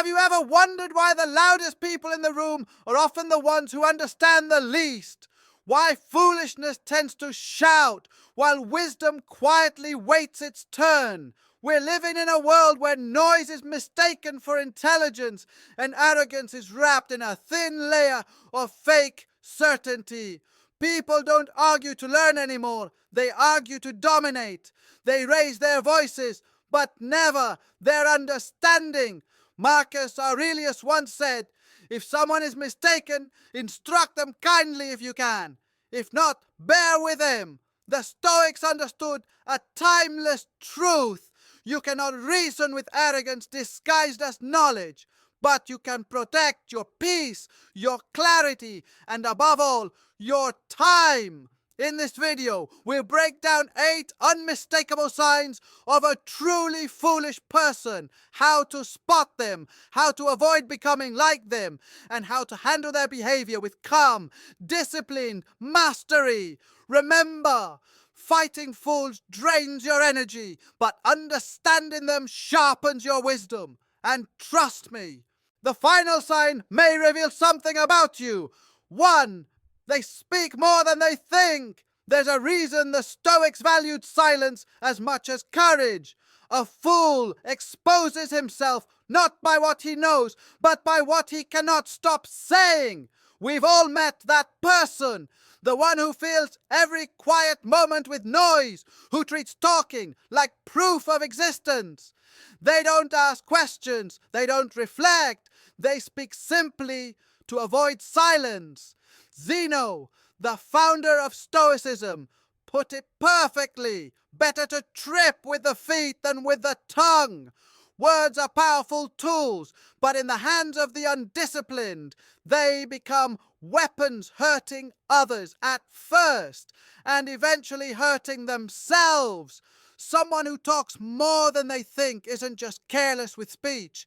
Have you ever wondered why the loudest people in the room are often the ones who understand the least? Why foolishness tends to shout while wisdom quietly waits its turn? We're living in a world where noise is mistaken for intelligence and arrogance is wrapped in a thin layer of fake certainty. People don't argue to learn anymore. They argue to dominate. They raise their voices, but never their understanding. Marcus Aurelius once said, "If someone is mistaken, instruct them kindly if you can. If not, bear with them." The Stoics understood a timeless truth. You cannot reason with arrogance disguised as knowledge, but you can protect your peace, your clarity, and above all, your time. In this video, we'll break down 8 unmistakable signs of a truly foolish person, how to spot them, how to avoid becoming like them, and how to handle their behavior with calm, disciplined mastery. Remember, fighting fools drains your energy, but understanding them sharpens your wisdom. And trust me, the final sign may reveal something about you. 1. They speak more than they think. There's a reason the Stoics valued silence as much as courage. A fool exposes himself not by what he knows, but by what he cannot stop saying. We've all met that person. The one who fills every quiet moment with noise, who treats talking like proof of existence. They don't ask questions, they don't reflect, they speak simply to avoid silence. Zeno, the founder of Stoicism, put it perfectly. Better to trip with the feet than with the tongue. Words are powerful tools, but in the hands of the undisciplined, they become weapons hurting others at first, and eventually hurting themselves. Someone who talks more than they think isn't just careless with speech.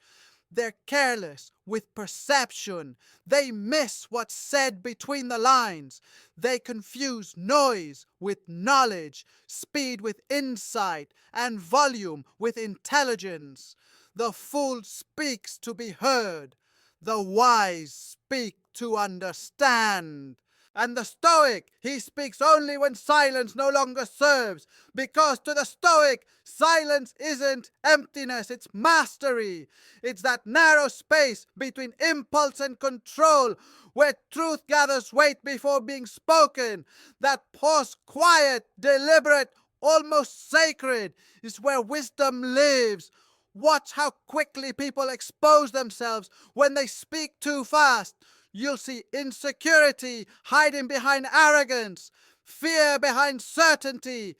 They're careless with perception. They miss what's said between the lines. They confuse noise with knowledge, speed with insight, and volume with intelligence. The fool speaks to be heard. The wise speak to understand. And the Stoic, he speaks only when silence no longer serves, because to the Stoic, silence isn't emptiness, it's mastery. It's that narrow space between impulse and control, where truth gathers weight before being spoken. That pause, quiet, deliberate, almost sacred, is where wisdom lives. Watch how quickly people expose themselves when they speak too fast. You'll see insecurity hiding behind arrogance, fear behind certainty,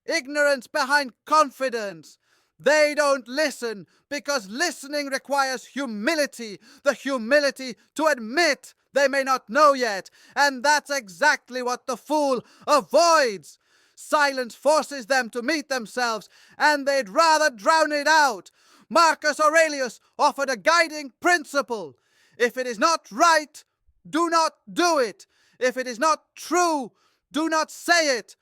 ignorance behind confidence. They don't listen because listening requires humility, the humility to admit they may not know yet. And that's exactly what the fool avoids. Silence forces them to meet themselves, and they'd rather drown it out. Marcus Aurelius offered a guiding principle. If it is not right, do not do it. If it is not true, do not say it.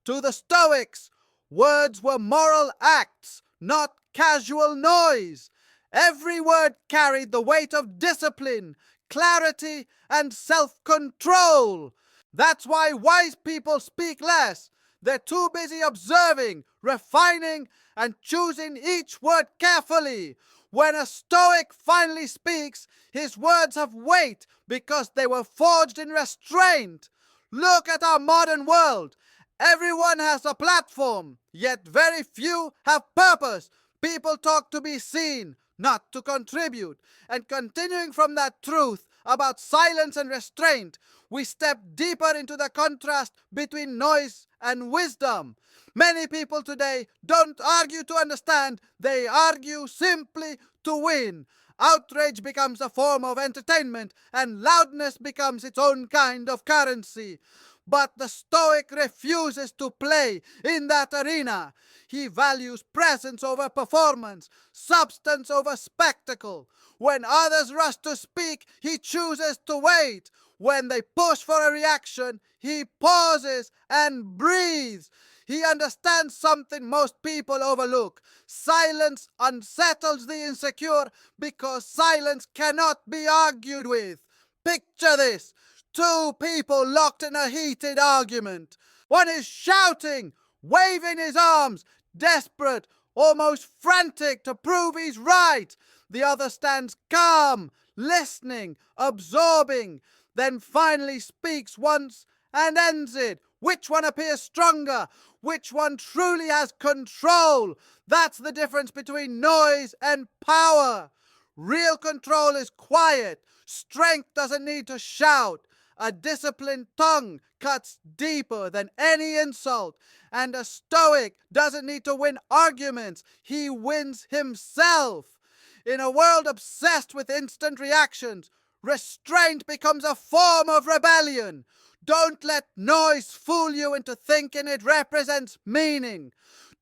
To the Stoics, words were moral acts, not casual noise. Every word carried the weight of discipline, clarity, and self-control. That's why wise people speak less. They're too busy observing, refining, and choosing each word carefully. When a Stoic finally speaks, his words have weight because they were forged in restraint. Look at our modern world. Everyone has a platform, yet very few have purpose. People talk to be seen, not to contribute. And continuing from that truth about silence and restraint, we step deeper into the contrast between noise and wisdom. Many people today don't argue to understand, they argue simply to win. Outrage becomes a form of entertainment, and loudness becomes its own kind of currency. But the Stoic refuses to play in that arena. He values presence over performance, substance over spectacle. When others rush to speak, he chooses to wait. When they push for a reaction, he pauses and breathes. He understands something most people overlook. Silence unsettles the insecure because silence cannot be argued with. Picture this. Two people locked in a heated argument. One is shouting, waving his arms, desperate, almost frantic to prove he's right. The other stands calm, listening, absorbing, then finally speaks once and ends it. Which one appears stronger? Which one truly has control? That's the difference between noise and power. Real control is quiet. Strength doesn't need to shout. A disciplined tongue cuts deeper than any insult. And a Stoic doesn't need to win arguments. He wins himself. In a world obsessed with instant reactions, restraint becomes a form of rebellion. Don't let noise fool you into thinking it represents meaning.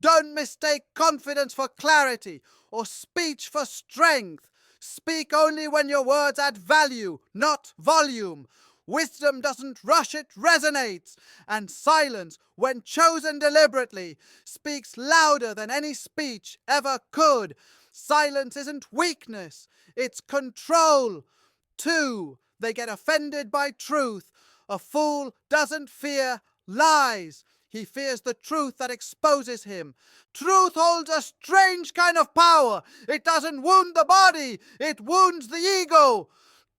Don't mistake confidence for clarity or speech for strength. Speak only when your words add value, not volume. Wisdom doesn't rush, it resonates. And silence, when chosen deliberately, speaks louder than any speech ever could. Silence isn't weakness, it's control. 2. They get offended by truth. A fool doesn't fear lies. He fears the truth that exposes him. Truth holds a strange kind of power. It doesn't wound the body, it wounds the ego.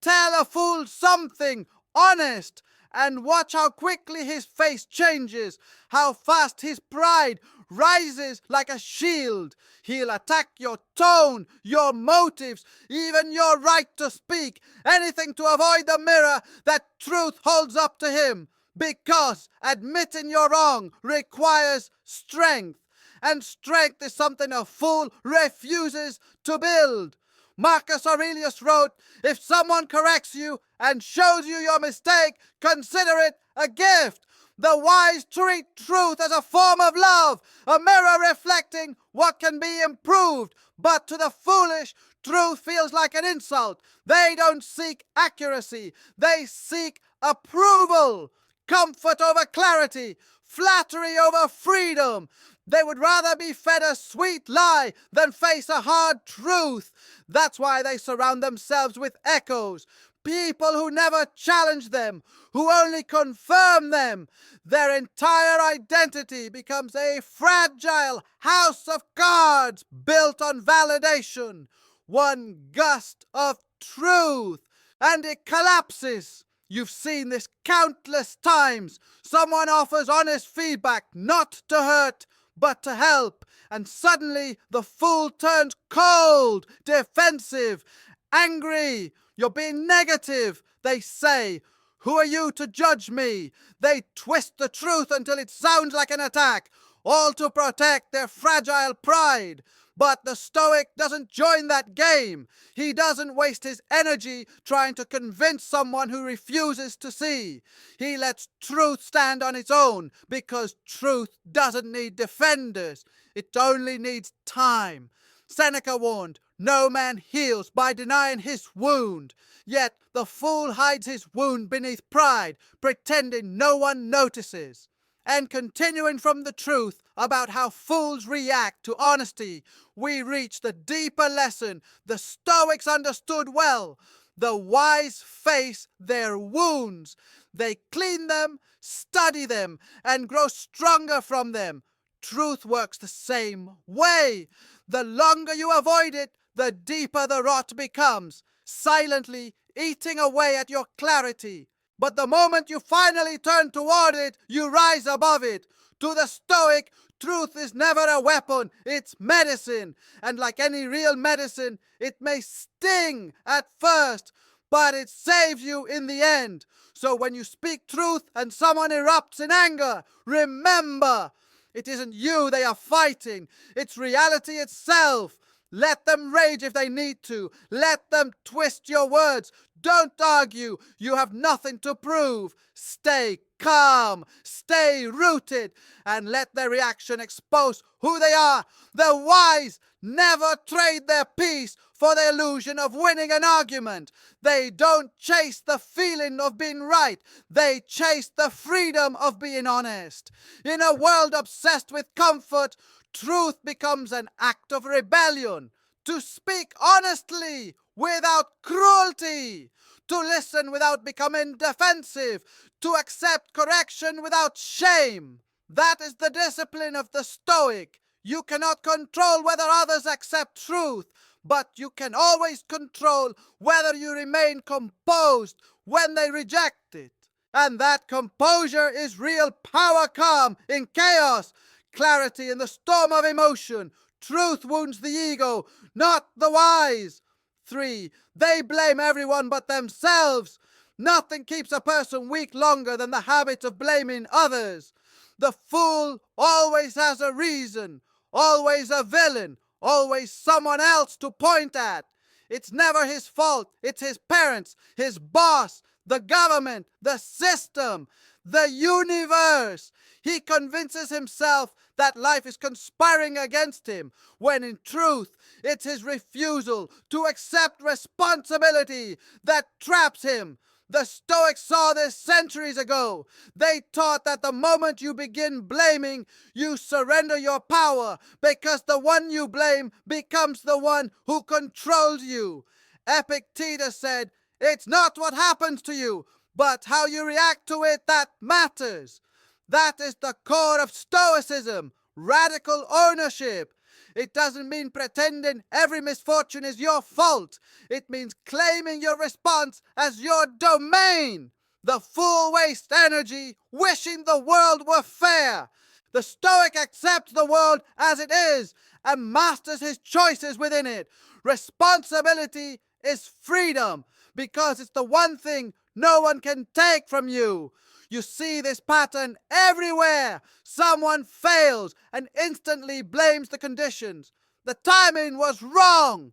Tell a fool something honest, and watch how quickly his face changes, how fast his pride rises like a shield. He'll attack your tone, your motives, even your right to speak, anything to avoid the mirror that truth holds up to him, because admitting you're wrong requires strength, and strength is something a fool refuses to build. Marcus Aurelius wrote, "If someone corrects you and shows you your mistake, consider it a gift." The wise treat truth as a form of love, a mirror reflecting what can be improved. But to the foolish, truth feels like an insult. They don't seek accuracy, they seek approval. Comfort over clarity, flattery over freedom. They would rather be fed a sweet lie than face a hard truth. That's why they surround themselves with echoes. People who never challenge them, who only confirm them. Their entire identity becomes a fragile house of cards built on validation. One gust of truth, and it collapses. You've seen this countless times. Someone offers honest feedback, not to hurt, but to help. And suddenly the fool turns cold, defensive, angry. You're being negative, they say. Who are you to judge me? They twist the truth until it sounds like an attack, all to protect their fragile pride. But the Stoic doesn't join that game. He doesn't waste his energy trying to convince someone who refuses to see. He lets truth stand on its own, because truth doesn't need defenders. It only needs time. Seneca warned, "No man heals by denying his wound." Yet the fool hides his wound beneath pride, pretending no one notices. And continuing from the truth about how fools react to honesty, we reach the deeper lesson the Stoics understood well. The wise face their wounds. They clean them, study them, and grow stronger from them. Truth works the same way. The longer you avoid it, the deeper the rot becomes, silently eating away at your clarity. But the moment you finally turn toward it, you rise above it. To the Stoic, truth is never a weapon, it's medicine. And like any real medicine, it may sting at first, but it saves you in the end. So when you speak truth and someone erupts in anger, remember, it isn't you they are fighting, it's reality itself. Let them rage if they need to. Let them twist your words. Don't argue. You have nothing to prove. Stay calm. Stay rooted. And let their reaction expose who they are. The wise never trade their peace for the illusion of winning an argument. They don't chase the feeling of being right. They chase the freedom of being honest. In a world obsessed with comfort, truth becomes an act of rebellion. To speak honestly without cruelty. To listen without becoming defensive. To accept correction without shame. That is the discipline of the Stoic. You cannot control whether others accept truth, but you can always control whether you remain composed when they reject it. And that composure is real power calm in chaos, clarity in the storm of emotion. Truth wounds the ego, not the wise. 3. They blame everyone but themselves. Nothing keeps a person weak longer than the habit of blaming others. The fool always has a reason, always a villain, always someone else to point at. It's never his fault. It's his parents, his boss, the government, the system, the universe. He convinces himself that life is conspiring against him, when in truth, it's his refusal to accept responsibility that traps him. The Stoics saw this centuries ago. They taught that the moment you begin blaming, you surrender your power, because the one you blame becomes the one who controls you. Epictetus said, "It's not what happens to you, but how you react to it that matters." That is the core of Stoicism, radical ownership. It doesn't mean pretending every misfortune is your fault. It means claiming your response as your domain. The fool wastes energy wishing the world were fair. The Stoic accepts the world as it is and masters his choices within it. Responsibility is freedom, because it's the one thing no one can take from you. You see this pattern everywhere. Someone fails and instantly blames the conditions. The timing was wrong.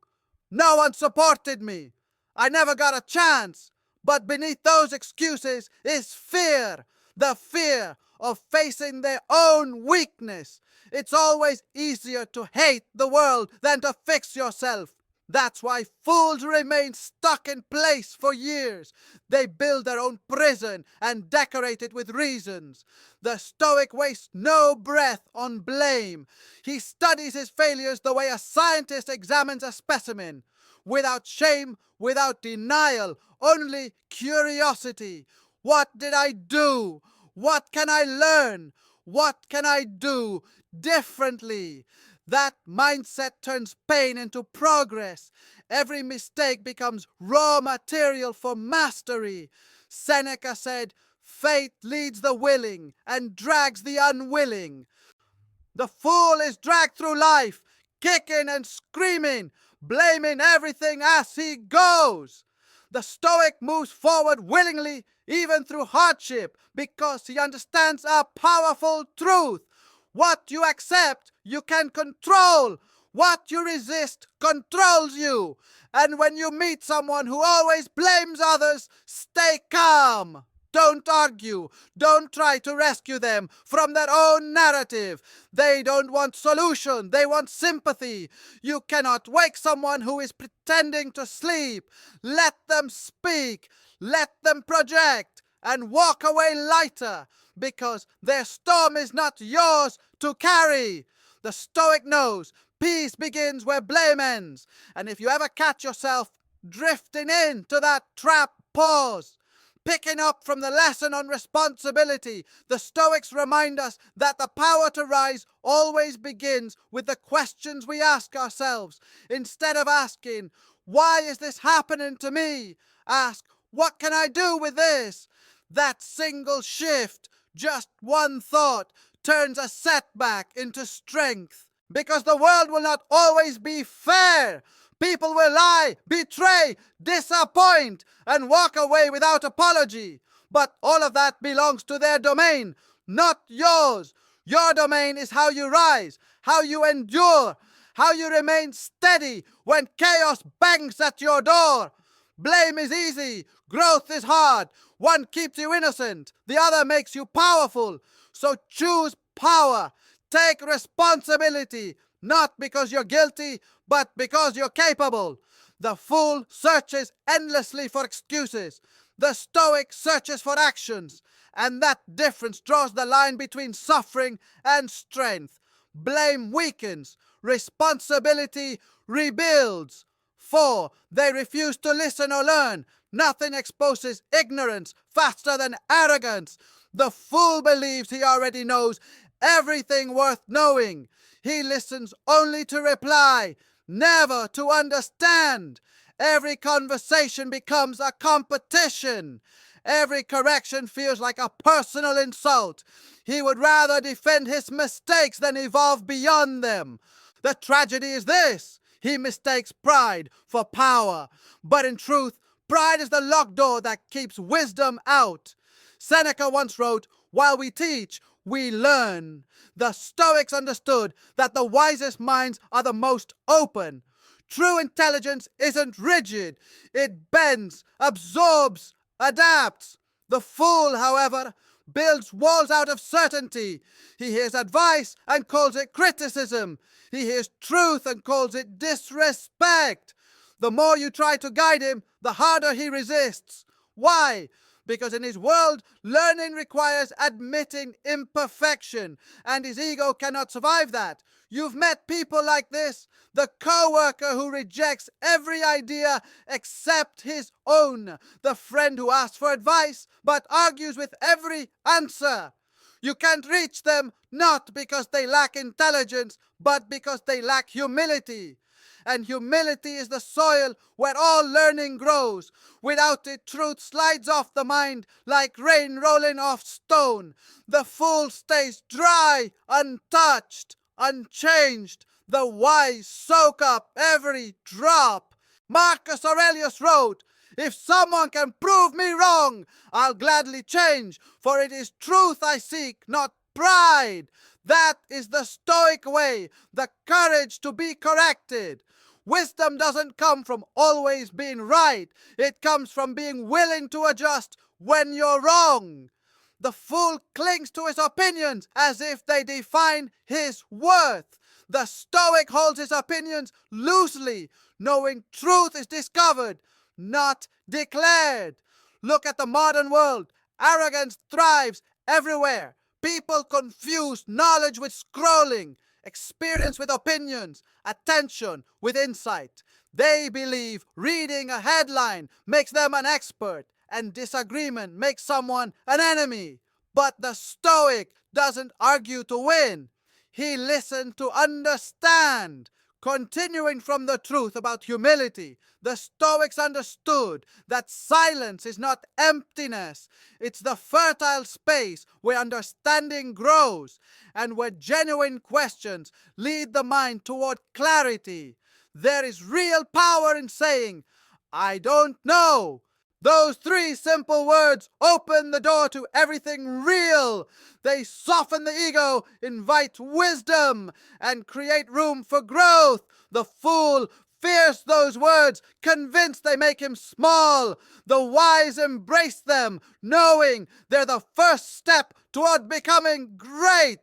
No one supported me. I never got a chance. But beneath those excuses is fear. The fear of facing their own weakness. It's always easier to hate the world than to fix yourself. That's why fools remain stuck in place for years. They build their own prison and decorate it with reasons. The Stoic wastes no breath on blame. He studies his failures the way a scientist examines a specimen. Without shame, without denial, only curiosity. What did I do? What can I learn? What can I do differently? That mindset turns pain into progress. Every mistake becomes raw material for mastery. Seneca said, "Fate leads the willing and drags the unwilling." The fool is dragged through life, kicking and screaming, blaming everything as he goes. The Stoic moves forward willingly, even through hardship, because he understands a powerful truth. What you accept, you can control. What you resist controls you. And when you meet someone who always blames others, stay calm. Don't argue. Don't try to rescue them from their own narrative. They don't want solution. They want sympathy. You cannot wake someone who is pretending to sleep. Let them speak. Let them project. And walk away lighter, because their storm is not yours to carry. The Stoic knows peace begins where blame ends. And if you ever catch yourself drifting into that trap, pause. Picking up from the lesson on responsibility, the Stoics remind us that the power to rise always begins with the questions we ask ourselves. Instead of asking, "Why is this happening to me?" ask, "What can I do with this?" That single shift, just one thought, turns a setback into strength. Because the world will not always be fair. People will lie, betray, disappoint, and walk away without apology. But all of that belongs to their domain, not yours. Your domain is how you rise, how you endure, how you remain steady when chaos bangs at your door. Blame is easy, growth is hard. One keeps you innocent, the other makes you powerful. So choose power. Take responsibility, not because you're guilty, but because you're capable. The fool searches endlessly for excuses. The Stoic searches for actions. And that difference draws the line between suffering and strength. Blame weakens. Responsibility rebuilds. 4. They refuse to listen or learn. Nothing exposes ignorance faster than arrogance. The fool believes he already knows everything worth knowing. He listens only to reply, never to understand. Every conversation becomes a competition. Every correction feels like a personal insult. He would rather defend his mistakes than evolve beyond them. The tragedy is this: he mistakes pride for power. But in truth, pride is the locked door that keeps wisdom out. Seneca once wrote, "While we teach, we learn." The Stoics understood that the wisest minds are the most open. True intelligence isn't rigid. It bends, absorbs, adapts. The fool, however, builds walls out of certainty. He hears advice and calls it criticism. He hears truth and calls it disrespect. The more you try to guide him, the harder he resists. Why? Because in his world, learning requires admitting imperfection, and his ego cannot survive that. You've met people like this: the co-worker who rejects every idea except his own, the friend who asks for advice but argues with every answer. You can't reach them, not because they lack intelligence, but because they lack humility. And humility is the soil where all learning grows. Without it, truth slides off the mind like rain rolling off stone. The fool stays dry, untouched, unchanged. The wise soak up every drop. Marcus Aurelius wrote, "If someone can prove me wrong, I'll gladly change, for it is truth I seek, not pride." That is the Stoic way, the courage to be corrected. Wisdom doesn't come from always being right. It comes from being willing to adjust when you're wrong. The fool clings to his opinions as if they define his worth. The Stoic holds his opinions loosely, knowing truth is discovered, not declared. Look at the modern world. Arrogance thrives everywhere. People confuse knowledge with scrolling, experience with opinions, attention with insight. They believe reading a headline makes them an expert, and disagreement makes someone an enemy. But the Stoic doesn't argue to win. He listened to understand. Continuing from the truth about humility, the Stoics understood that silence is not emptiness. It's the fertile space where understanding grows and where genuine questions lead the mind toward clarity. There is real power in saying, "I don't know." Those 3 simple words open the door to everything real. They soften the ego, invite wisdom, and create room for growth. The fool fears those words, convinced they make him small. The wise embrace them, knowing they're the first step toward becoming great.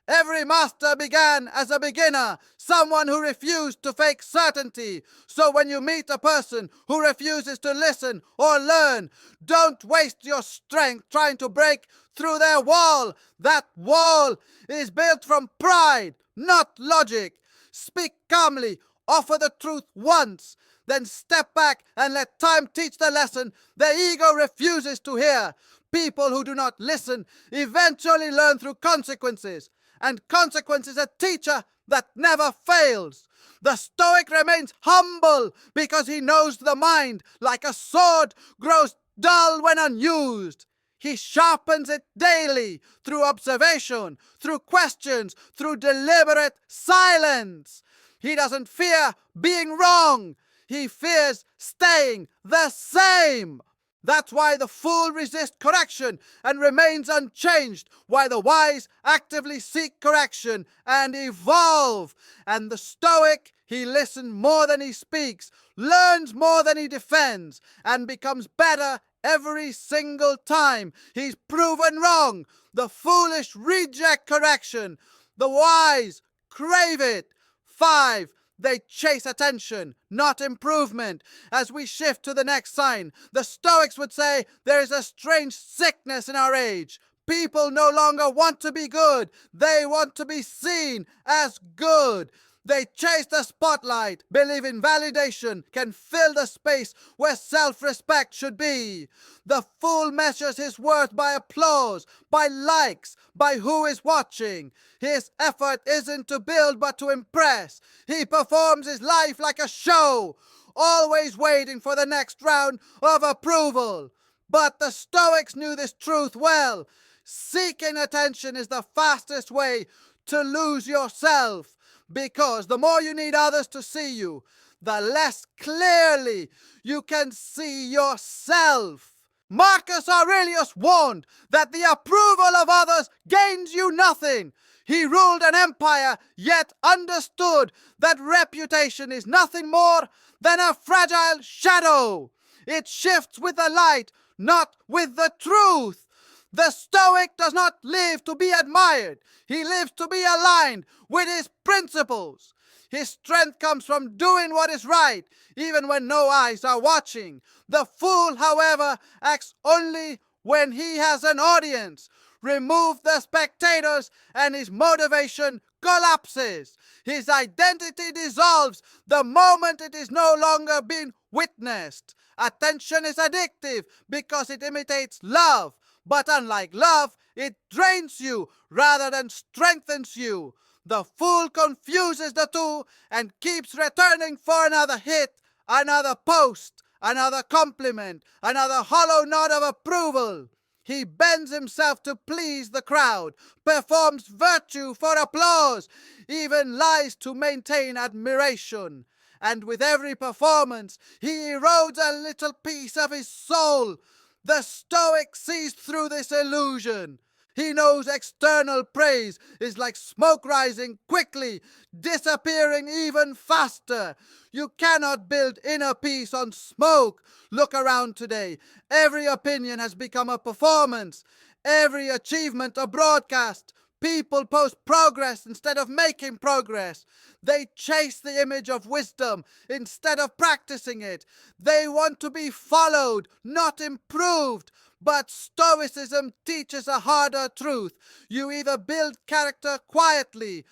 Every master began as a beginner, someone who refused to fake certainty. So when you meet a person who refuses to listen or learn, don't waste your strength trying to break through their wall. That wall is built from pride, not logic. Speak calmly, offer the truth once, then step back and let time teach the lesson the ego refuses to hear. People who do not listen eventually learn through consequences. And consequence is a teacher that never fails. The Stoic remains humble because he knows the mind, like a sword, grows dull when unused. He sharpens it daily through observation, through questions, through deliberate silence. He doesn't fear being wrong. He fears staying the same. That's why the fool resists correction and remains unchanged, why the wise actively seek correction and evolve. And the Stoic, he listens more than he speaks, learns more than he defends, and becomes better every single time he's proven wrong. The foolish reject correction. The wise crave it. 5. They chase attention, not improvement. As we shift to the next sign, the Stoics would say there is a strange sickness in our age. People no longer want to be good. They want to be seen as good. They chase the spotlight, believing validation can fill the space where self-respect should be. The fool measures his worth by applause, by likes, by who is watching. His effort isn't to build but to impress. He performs his life like a show, always waiting for the next round of approval. But the Stoics knew this truth well. Seeking attention is the fastest way to lose yourself. Because the more you need others to see you, the less clearly you can see yourself. Marcus Aurelius warned that the approval of others gains you nothing. He ruled an empire, yet understood that reputation is nothing more than a fragile shadow. It shifts with the light, not with the truth. The Stoic does not live to be admired. He lives to be aligned with his principles. His strength comes from doing what is right, even when no eyes are watching. The fool, however, acts only when he has an audience. Remove the spectators and his motivation collapses. His identity dissolves the moment it is no longer being witnessed. Attention is addictive because it imitates love. But unlike love, it drains you rather than strengthens you. The fool confuses the two and keeps returning for another hit, another post, another compliment, another hollow nod of approval. He bends himself to please the crowd, performs virtue for applause, even lies to maintain admiration. And with every performance, he erodes a little piece of his soul. The Stoic sees through this illusion. He knows external praise is like smoke rising quickly, disappearing even faster. You cannot build inner peace on smoke. Look around today. Every opinion has become a performance. Every achievement a broadcast. People post progress instead of making progress. They chase the image of wisdom instead of practicing it. They want to be followed, not improved. But Stoicism teaches a harder truth. You either build character quietly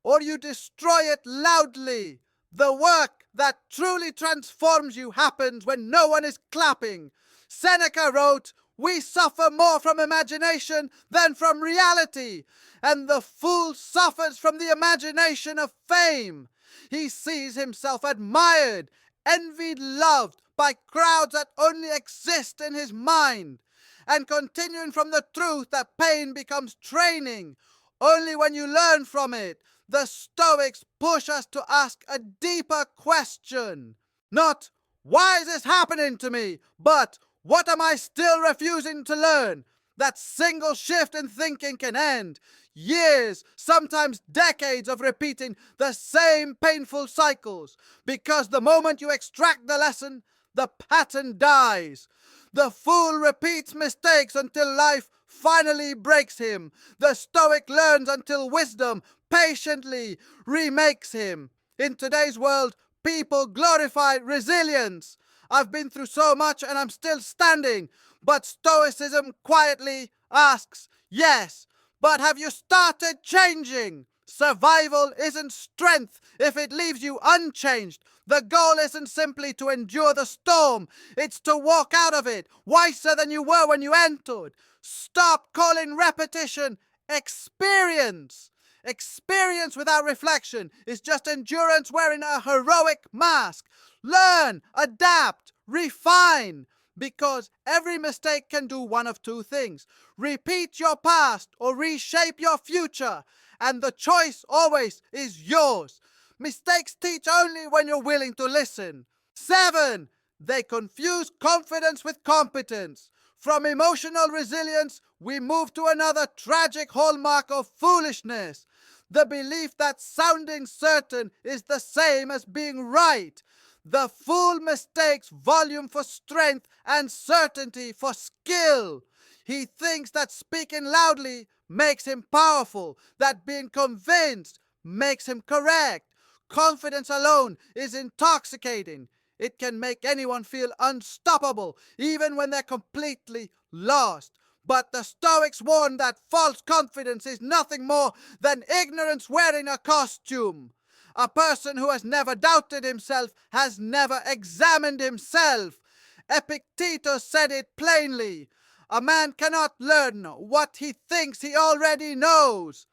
or you destroy it loudly. The work that truly transforms you happens when no one is clapping. Seneca wrote, "We suffer more from imagination than from reality." And the fool suffers from the imagination of fame. He sees himself admired, envied, loved by crowds that only exist in his mind. And continuing from the truth that pain becomes training only when you learn from it, the Stoics push us to ask a deeper question. Not, why is this happening to me? But, what am I still refusing to learn? That single shift in thinking can end years, sometimes decades of repeating the same painful cycles. Because the moment you extract the lesson, the pattern dies. The fool repeats mistakes until life finally breaks him. The Stoic learns until wisdom patiently remakes him. In today's world, people glorify resilience. I've been through so much and I'm still standing. But Stoicism quietly asks, yes, but have you started changing? Survival isn't strength if it leaves you unchanged. The goal isn't simply to endure the storm. It's to walk out of it wiser than you were when you entered. Stop calling repetition experience. Experience without reflection is just endurance wearing a heroic mask. Learn, adapt, refine. Because every mistake can do one of two things: repeat your past or reshape your future. And the choice always is yours. Mistakes teach only when you're willing to listen. 7. They confuse confidence with competence. From emotional resilience, we move to another tragic hallmark of foolishness: the belief that sounding certain is the same as being right. The fool mistakes volume for strength and certainty for skill. He thinks that speaking loudly makes him powerful, that being convinced makes him correct. confidence alone is intoxicating. It can make anyone feel unstoppable, even when they're completely lost. But the Stoics warn that false confidence is nothing more than ignorance wearing a costume. A person who has never doubted himself has never examined himself. Epictetus said it plainly. A man cannot learn what he thinks he already knows.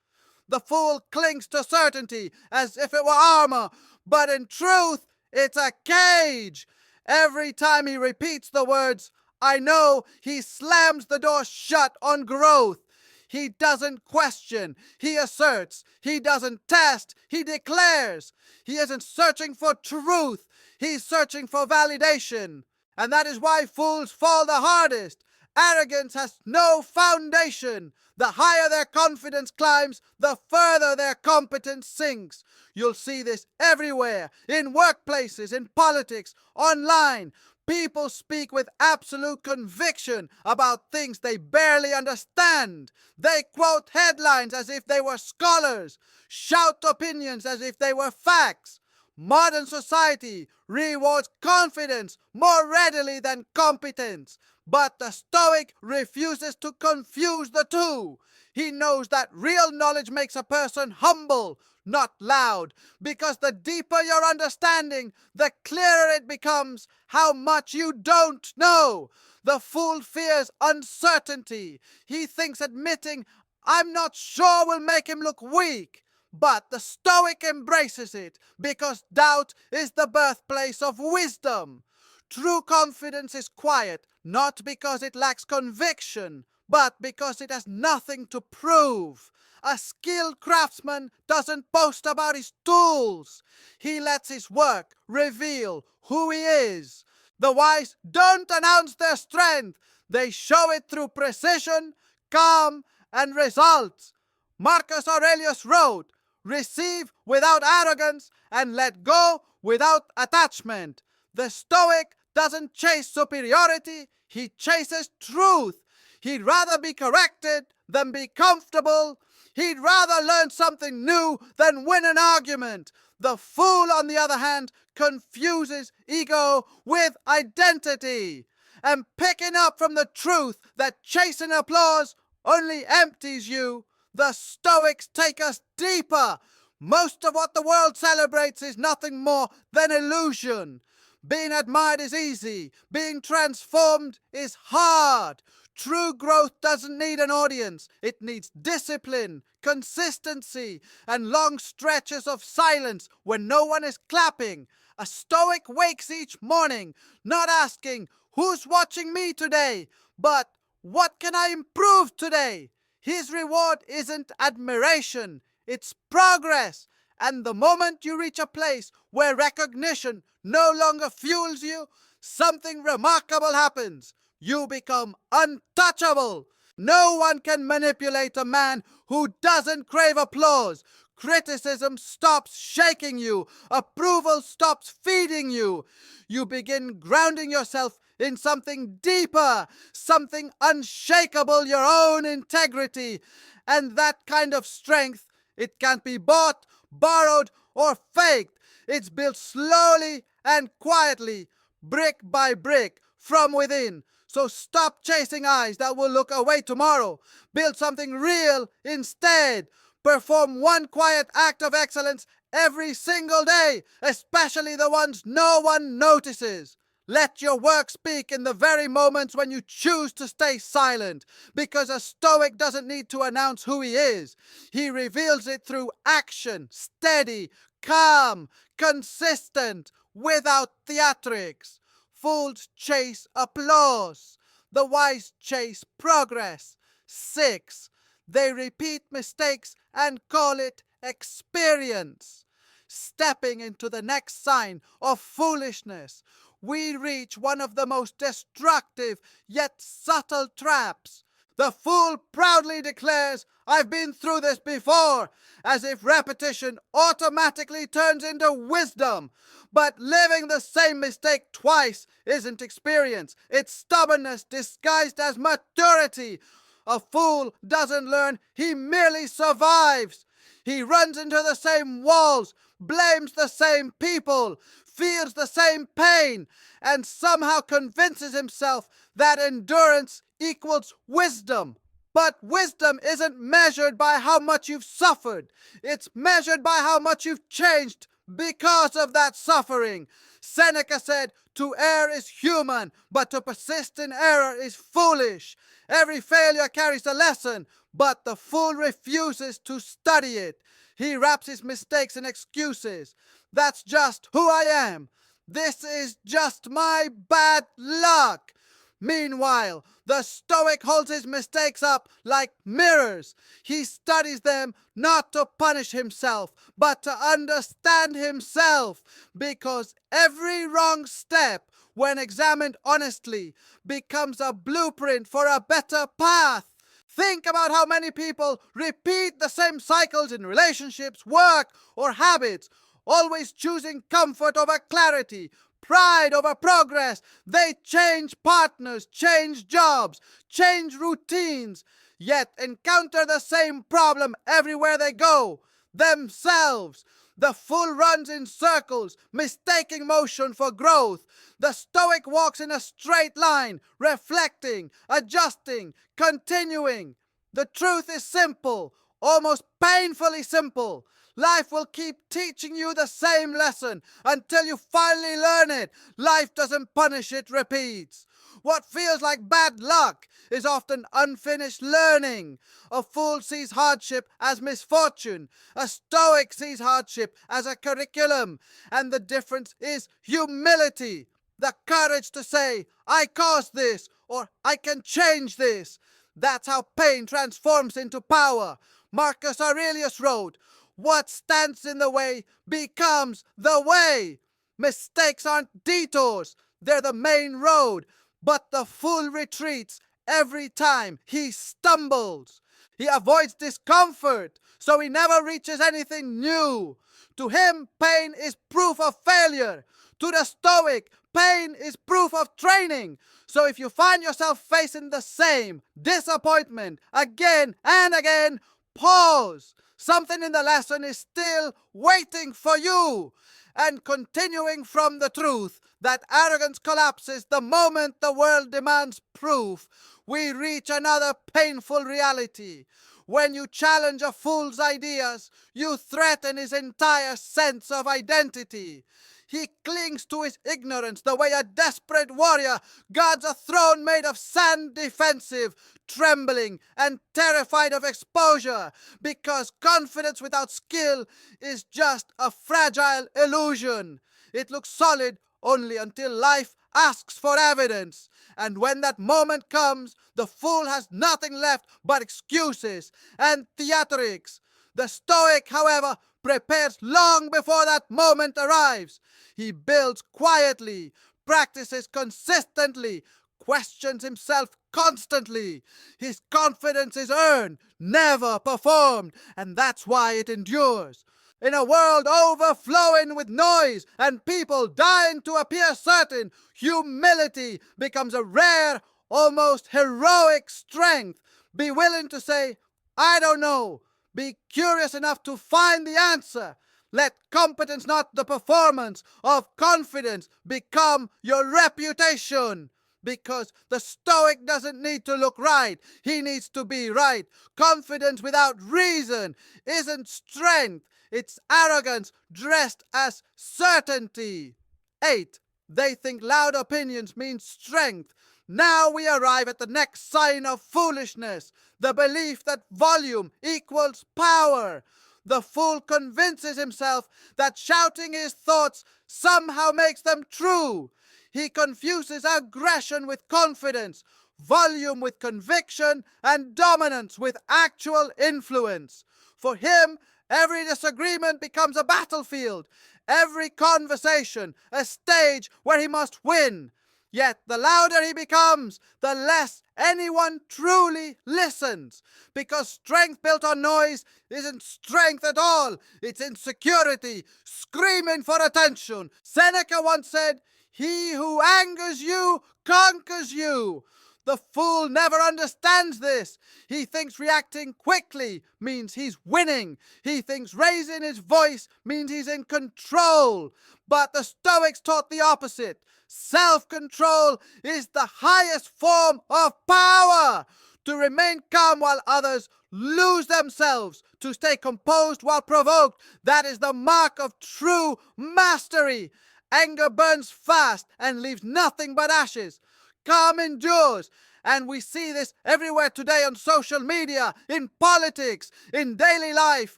The fool clings to certainty as if it were armor, but in truth, it's a cage. Every time he repeats the words, I know, he slams the door shut on growth. He doesn't question, he asserts. He doesn't test, he declares. He isn't searching for truth, he's searching for validation. And that is why fools fall the hardest. Arrogance has no foundation. The higher their confidence climbs, the further their competence sinks. You'll see this everywhere, in workplaces, in politics, online. People speak with absolute conviction about things they barely understand. They quote headlines as if they were scholars, shout opinions as if they were facts. Modern society rewards confidence more readily than competence. But the Stoic refuses to confuse the two. He knows that real knowledge makes a person humble, not loud, because the deeper your understanding, the clearer it becomes how much you don't know. The fool fears uncertainty. He thinks admitting, I'm not sure, will make him look weak. But the Stoic embraces it, because doubt is the birthplace of wisdom. True confidence is quiet, not because it lacks conviction, but because it has nothing to prove. A skilled craftsman doesn't boast about his tools. He lets his work reveal who he is. The wise don't announce their strength. They show it through precision, calm, and results. Marcus Aurelius wrote, receive without arrogance and let go without attachment. The Stoic doesn't chase superiority, he chases truth. He'd rather be corrected than be comfortable. He'd rather learn something new than win an argument. The fool, on the other hand, confuses ego with identity. And picking up from the truth that chasing applause only empties you, the Stoics take us deeper. Most of what the world celebrates is nothing more than illusion. Being admired is easy. Being transformed is hard. True growth doesn't need an audience. It needs discipline, consistency, and long stretches of silence when no one is clapping. A Stoic wakes each morning, not asking, who's watching me today, but what can I improve today? His reward isn't admiration, it's progress. And the moment you reach a place where recognition no longer fuels you, something remarkable happens. You become untouchable. No one can manipulate a man who doesn't crave applause. Criticism stops shaking you. Approval stops feeding you. You begin grounding yourself in something deeper, something unshakable, your own integrity. And that kind of strength, it can't be bought, borrowed, or faked. It's built slowly and quietly, brick by brick, from within. So stop chasing eyes that will look away tomorrow. Build something real instead. Perform one quiet act of excellence every single day, especially the ones no one notices. Let your work speak in the very moments when you choose to stay silent, because a Stoic doesn't need to announce who he is. He reveals it through action, steady, calm, consistent, without theatrics. Fools chase applause. The wise chase progress. 6. They repeat mistakes and call it experience. Stepping into the next sign of foolishness, we reach one of the most destructive yet subtle traps. The fool proudly declares, I've been through this before, as if repetition automatically turns into wisdom. But living the same mistake twice isn't experience. It's stubbornness disguised as maturity. A fool doesn't learn, he merely survives. He runs into the same walls, blames the same people, feels the same pain, and somehow convinces himself that endurance equals wisdom. But wisdom isn't measured by how much you've suffered. It's measured by how much you've changed because of that suffering. Seneca said, "To err is human, but to persist in error is foolish." Every failure carries a lesson, but the fool refuses to study it. He wraps his mistakes in excuses. "That's just who I am. This is just my bad luck." Meanwhile, the Stoic holds his mistakes up like mirrors. He studies them not to punish himself, but to understand himself, because every wrong step, when examined honestly, becomes a blueprint for a better path. Think about how many people repeat the same cycles in relationships, work, or habits, always choosing comfort over clarity, pride over progress. They change partners, change jobs, change routines, yet encounter the same problem everywhere they go: themselves. The fool runs in circles, mistaking motion for growth. The Stoic walks in a straight line, reflecting, adjusting, continuing. The truth is simple, almost painfully simple. Life will keep teaching you the same lesson until you finally learn it. Life doesn't punish, it repeats. What feels like bad luck is often unfinished learning. A fool sees hardship as misfortune. A Stoic sees hardship as a curriculum. And the difference is humility. The courage to say, "I caused this," or "I can change this." That's how pain transforms into power. Marcus Aurelius wrote, "What stands in the way becomes the way." Mistakes aren't detours, they're the main road. But the fool retreats every time he stumbles. He avoids discomfort, so he never reaches anything new. To him, pain is proof of failure. To the Stoic, pain is proof of training. So if you find yourself facing the same disappointment again and again, pause. Something in the lesson is still waiting for you. And continuing from the truth that arrogance collapses the moment the world demands proof, we reach another painful reality. When you challenge a fool's ideas, you threaten his entire sense of identity. He clings to his ignorance the way a desperate warrior guards a throne made of sand, defensive, trembling, and terrified of exposure, because confidence without skill is just a fragile illusion. It looks solid only until life asks for evidence. And when that moment comes, the fool has nothing left but excuses and theatrics. The Stoic, however, prepares long before that moment arrives. He builds quietly, practices consistently, questions himself constantly. His confidence is earned, never performed, and that's why it endures. In a world overflowing with noise and people dying to appear certain, humility becomes a rare, almost heroic strength. Be willing to say, "I don't know." Be curious enough to find the answer. Let competence, not the performance of confidence, become your reputation. Because the Stoic doesn't need to look right, he needs to be right. Confidence without reason isn't strength, it's arrogance dressed as certainty. 8. They think loud opinions mean strength. Now we arrive at the next sign of foolishness, the belief that volume equals power. The fool convinces himself that shouting his thoughts somehow makes them true. He confuses aggression with confidence, volume with conviction, and dominance with actual influence. For him, every disagreement becomes a battlefield, every conversation a stage where he must win. Yet the louder he becomes, the less anyone truly listens. Because strength built on noise isn't strength at all. It's insecurity, screaming for attention. Seneca once said, "He who angers you conquers you." The fool never understands this. He thinks reacting quickly means he's winning. He thinks raising his voice means he's in control. But the Stoics taught the opposite. Self-control is the highest form of power. To remain calm while others lose themselves, to stay composed while provoked, that is the mark of true mastery. Anger burns fast and leaves nothing but ashes. Calm endures. And we see this everywhere today on social media, in politics, in daily life.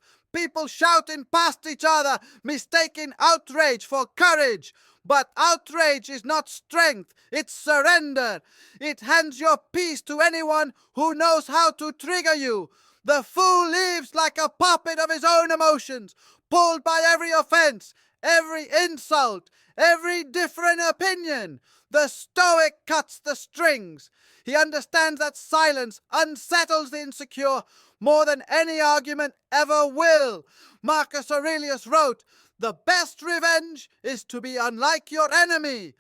People shouting past each other, mistaking outrage for courage. But outrage is not strength, it's surrender. It hands your peace to anyone who knows how to trigger you. The fool lives like a puppet of his own emotions, pulled by every offense, every insult, every different opinion. The Stoic cuts the strings. He understands that silence unsettles the insecure more than any argument ever will. Marcus Aurelius wrote, "The best revenge is to be unlike your enemy."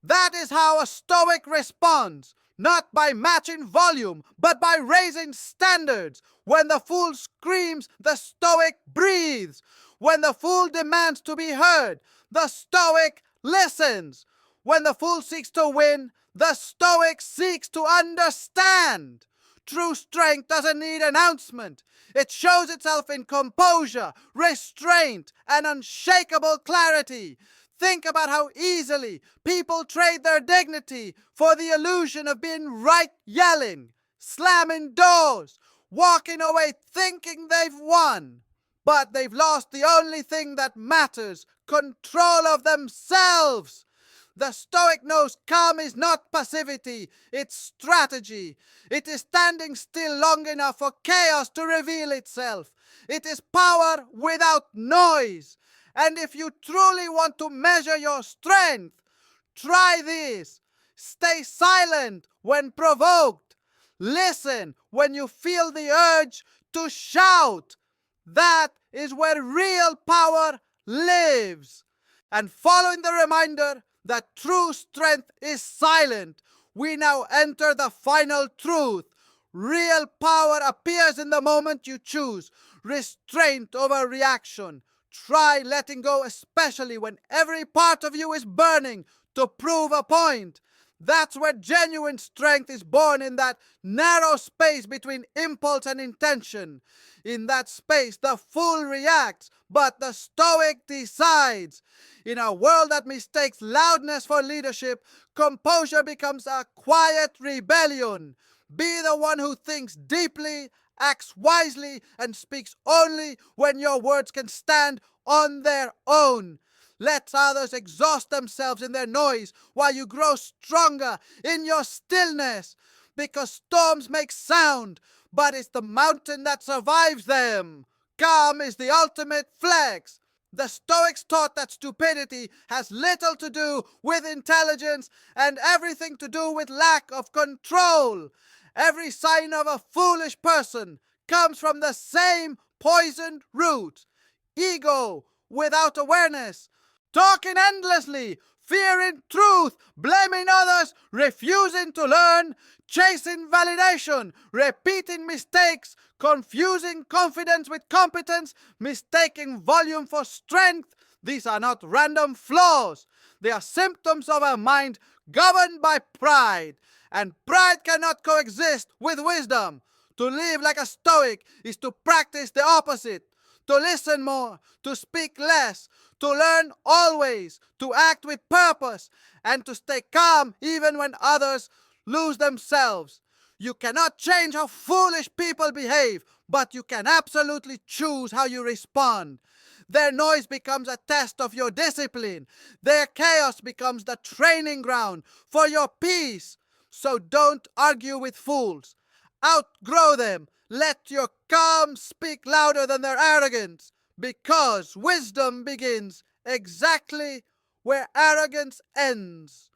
That is how a Stoic responds, not by matching volume, but by raising standards. When the fool screams, the Stoic breathes. When the fool demands to be heard, the Stoic listens. When the fool seeks to win, the Stoic seeks to understand. True strength doesn't need announcement. It shows itself in composure, restraint, and unshakable clarity. Think about how easily people trade their dignity for the illusion of being right yelling, slamming doors, walking away thinking they've won. But they've lost the only thing that matters, control of themselves. The Stoic knows calm is not passivity, it's strategy. It is standing still long enough for chaos to reveal itself. It is power without noise. And if you truly want to measure your strength, try this. Stay silent when provoked. Listen when you feel the urge to shout. That is where real power lives. And following the reminder that true strength is silent, we now enter the final truth. Real power appears in the moment you choose restraint over reaction. Try letting go, especially when every part of you is burning to prove a point. That's where genuine strength is born, in that narrow space between impulse and intention. In that space, the fool reacts, but the Stoic decides. In a world that mistakes loudness for leadership, composure becomes a quiet rebellion. Be the one who thinks deeply, acts wisely, and speaks only when your words can stand on their own. Let others exhaust themselves in their noise while you grow stronger in your stillness. Because storms make sound, but it's the mountain that survives them. Calm is the ultimate flex. The Stoics taught that stupidity has little to do with intelligence and everything to do with lack of control. Every sign of a foolish person comes from the same poisoned root: ego without awareness, talking endlessly, fearing truth, blaming others, refusing to learn, chasing validation, repeating mistakes, confusing confidence with competence, mistaking volume for strength. These are not random flaws. They are symptoms of a mind governed by pride. And pride cannot coexist with wisdom. To live like a Stoic is to practice the opposite. To listen more, to speak less, to learn always, to act with purpose, and to stay calm even when others lose themselves. You cannot change how foolish people behave, but you can absolutely choose how you respond. Their noise becomes a test of your discipline. Their chaos becomes the training ground for your peace. So don't argue with fools. Outgrow them. Let your calm speak louder than their arrogance, because wisdom begins exactly where arrogance ends.